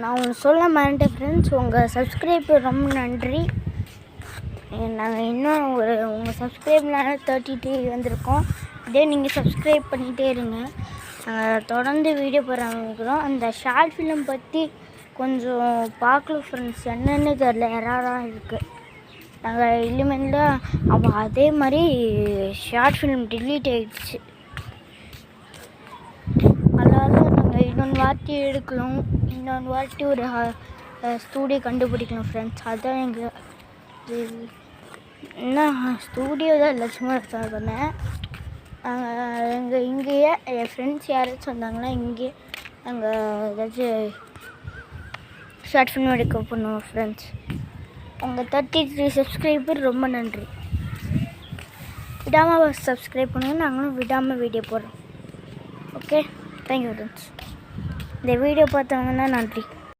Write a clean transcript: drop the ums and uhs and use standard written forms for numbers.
நான் ஒன்று சொல்ல மறந்துட்டேன் ஃப்ரெண்ட்ஸ். உங்கள் சப்ஸ்கிரைபர் ரொம்ப நன்றி. நாங்கள் இன்னும் உங்கள் சப்ஸ்கிரைப்னால 33 வந்திருக்கோம். இதே நீங்கள் சப்ஸ்கிரைப் பண்ணிகிட்டே இருங்க. தொடர்ந்து வீடியோ போட ஆரம்பிக்கிறோம். அந்த ஷார்ட் ஃபிலிம் பற்றி கொஞ்சம் பார்க்கலாம் ஃப்ரெண்ட்ஸ். என்னென்னு தெரில, எரராக இருக்குது. நாங்கள் இனிமேல் அப்போ அதே மாதிரி ஷார்ட் ஃபிலிம் டிலீட் ஆகிடுச்சு. அதனால் நாங்கள் இன்னொன்று வாட்டி எடுக்கணும். இன்னொன்று வாட்டி ஒரு ஸ்டூடியோ கண்டுபிடிக்கணும் ஃப்ரெண்ட்ஸ். அதுதான் எங்கள் என்ன ஸ்டூடியோ தான் இல்லை, சும்மா சொன்னேன். இங்கேயே என் ஃப்ரெண்ட்ஸ் யாராச்சும் வந்தாங்கன்னா இங்கேயே நாங்கள் ஏதாச்சும் ஷார்ட் ஃபிலிம் எடுக்க பண்ணுவோம் ஃப்ரெண்ட்ஸ். உங்கள் 33 சப்ஸ்கிரைபர் ரொம்ப நன்றி. விடாமல் சப்ஸ்கிரைப் பண்ணுங்கள். நாங்களும் விடாமல் வீடியோ போடுறோம். Okay, thank you friends. இந்த வீடியோ பார்த்தவங்கன்னா நன்றி.